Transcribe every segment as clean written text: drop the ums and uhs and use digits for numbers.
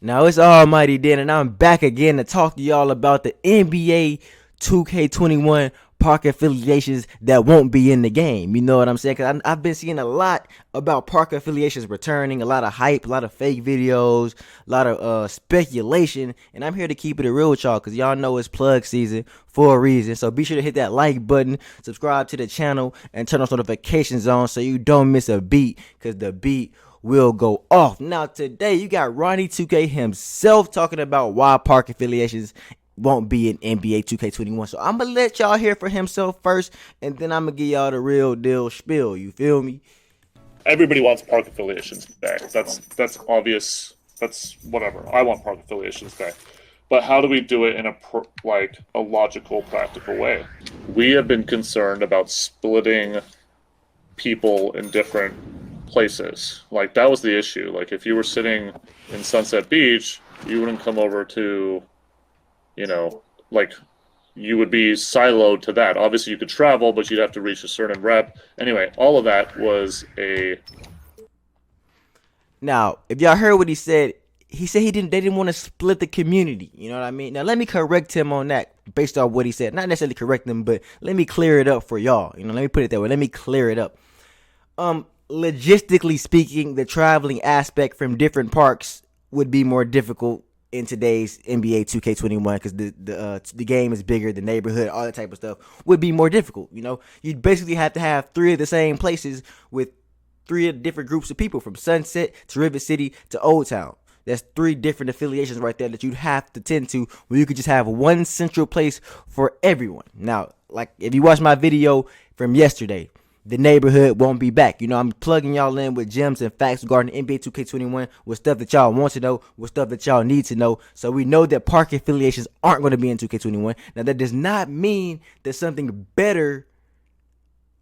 Now it's Almighty Dan, and I'm back again to talk to y'all about the NBA 2K21 park affiliations that won't be in the game. You know what I'm saying? Because I've been seeing a lot about park affiliations returning, a lot of hype, a lot of fake videos, a lot of speculation, and I'm here to keep it real with y'all because y'all know it's plug season for a reason. So be sure to hit that like button, subscribe to the channel, and turn those notifications on so you don't miss a beat, because the beat will go off. Now today you got Ronnie 2K himself talking about why park affiliations won't be in NBA 2K21. So I'm gonna let y'all hear for himself first, and then I'm gonna give y'all the real deal spiel. You feel me? Everybody wants park affiliations back. That's obvious. That's whatever. I want park affiliations back. But how do we do it in a logical, practical way? We have been concerned about splitting people in different places. Like, that was the issue. Like, if you were sitting in Sunset Beach, you wouldn't come over to, you would be siloed to that. Obviously you could travel, but you'd have to reach a certain rep. Anyway, all of that was Now, if y'all heard what he said they didn't want to split the community. You know what I mean? Now let me correct him on that based on what he said. Not necessarily correct him, but let me clear it up for y'all. Let me put it that way. Let me clear it up. Logistically speaking, the traveling aspect from different parks would be more difficult in today's NBA 2K21 because the game is bigger, the neighborhood, all that type of stuff would be more difficult. You'd basically have to have three of the same places with three different groups of people, from Sunset to River City to Old Town. That's three different affiliations right there that you'd have to tend to, where you could just have one central place for everyone. Now, like if you watch my video from yesterday, the neighborhood won't be back. I'm plugging y'all in with gems and facts regarding NBA 2K21, with stuff that y'all want to know, with stuff that y'all need to know. So we know that park affiliations aren't going to be in 2K21. Now, that does not mean that something better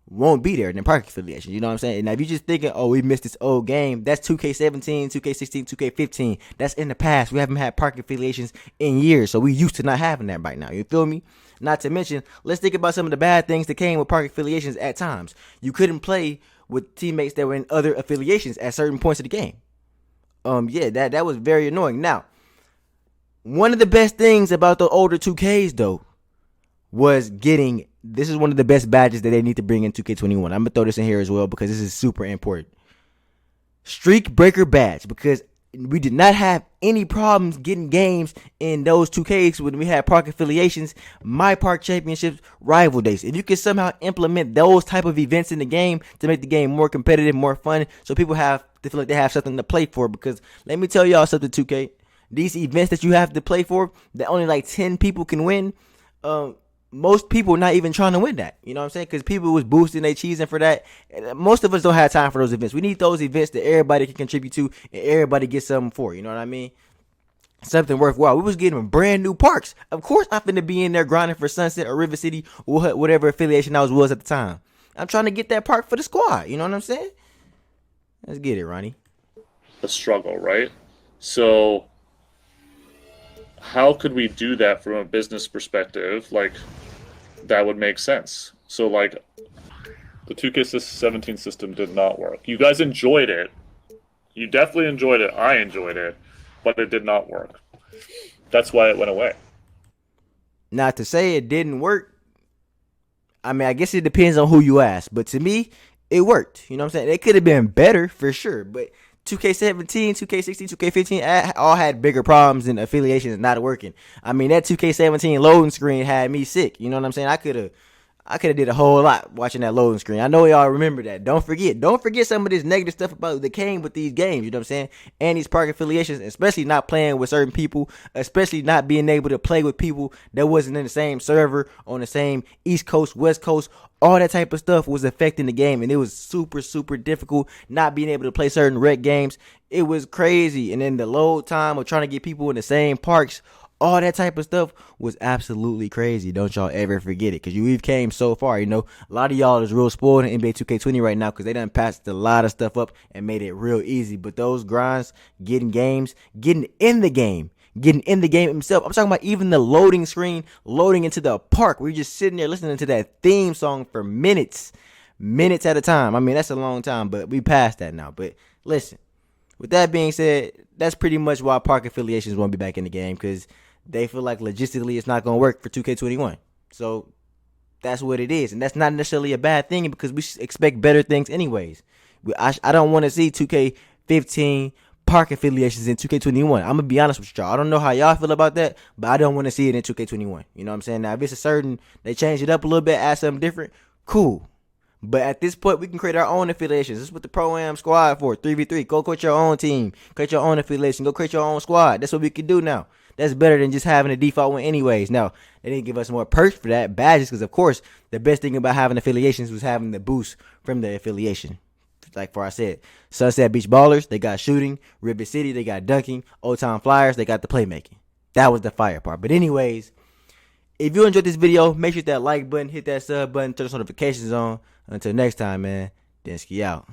won't be there than park affiliations. You know what I'm saying? Now, if you're just thinking, oh, we missed this old game, that's 2K17, 2K16, 2K15. That's in the past. We haven't had park affiliations in years, so we used to not having that right now. You feel me? Not to mention, let's think about some of the bad things that came with park affiliations at times. You couldn't play with teammates that were in other affiliations at certain points of the game. That was very annoying. Now, one of the best things about the older 2Ks, though, was this is one of the best badges that they need to bring in 2K21. I'm going to throw this in here as well because this is super important. Streak Breaker badge, because we did not have any problems getting games in those 2Ks when we had park affiliations, my park championships, rival days. If you can somehow implement those type of events in the game to make the game more competitive, more fun, so people have to feel like they have something to play for. Because let me tell y'all something, 2K, these events that you have to play for that only like 10 people can win, most people not even trying to win that. You know what I'm saying? Because people was boosting, they cheesing for that. And most of us don't have time for those events. We need those events that everybody can contribute to and everybody get something for. You know what I mean? Something worthwhile. We was getting brand new parks. Of course, I'm finna be in there grinding for Sunset or River City or whatever affiliation I was at the time. I'm trying to get that park for the squad. You know what I'm saying? Let's get it, Ronnie. a struggle, right? So how could we do that from a business perspective? Like, that would make sense. So, like, the 2K17 system did not work. You guys enjoyed it. You definitely enjoyed it. I enjoyed it. But it did not work. That's why it went away. Not to say it didn't work. I mean, I guess it depends on who you ask. But to me, it worked. You know what I'm saying? It could have been better for sure. But 2K17, 2K16, 2K15 all had bigger problems than affiliations not working. I mean, that 2K17 loading screen had me sick. You know what I'm saying? I could have did a whole lot watching that loading screen. I know y'all remember that. Don't forget some of this negative stuff about that came with these games. You know what I'm saying? And these park affiliations, especially not playing with certain people, especially not being able to play with people that wasn't in the same server, on the same East Coast, West Coast. All that type of stuff was affecting the game, and it was super, super difficult not being able to play certain rec games. It was crazy. And then the load time of trying to get people in the same parks, all that type of stuff was absolutely crazy. Don't y'all ever forget it, because we've came so far. You know, a lot of y'all is real spoiled in NBA 2K20 right now because they done passed a lot of stuff up and made it real easy. But those grinds, getting in the game himself. I'm talking about even the loading screen, loading into the park. We're just sitting there listening to that theme song for minutes at a time. I mean, that's a long time, but we passed that now. But listen, with that being said, that's pretty much why Park Affiliations won't be back in the game, because they feel like logistically it's not going to work for 2K21. So that's what it is, and that's not necessarily a bad thing because we expect better things anyways. I don't want to see 2K15 Park Affiliations in 2K21. I'm gonna be honest with y'all. I don't know how y'all feel about that, but I don't want to see it in 2K21. You know what I'm saying? Now, if it's a certain, they change it up a little bit, add something different, cool. But at this point, we can create our own affiliations. This is what the Pro-Am squad for, 3v3. Go create your own team. Create your own affiliation. Go create your own squad. That's what we can do now. That's better than just having a default one anyways. Now, they didn't give us more perks for that, badges, because, of course, the best thing about having affiliations was having the boost from the affiliation. Like I said, Sunset Beach Ballers, they got shooting. Ribbit City, they got dunking. Old Town Flyers, they got the playmaking. That was the fire part. But anyways, if you enjoyed this video, make sure you hit that like button, hit that sub button, turn those notifications on. Until next time, man, Denski out.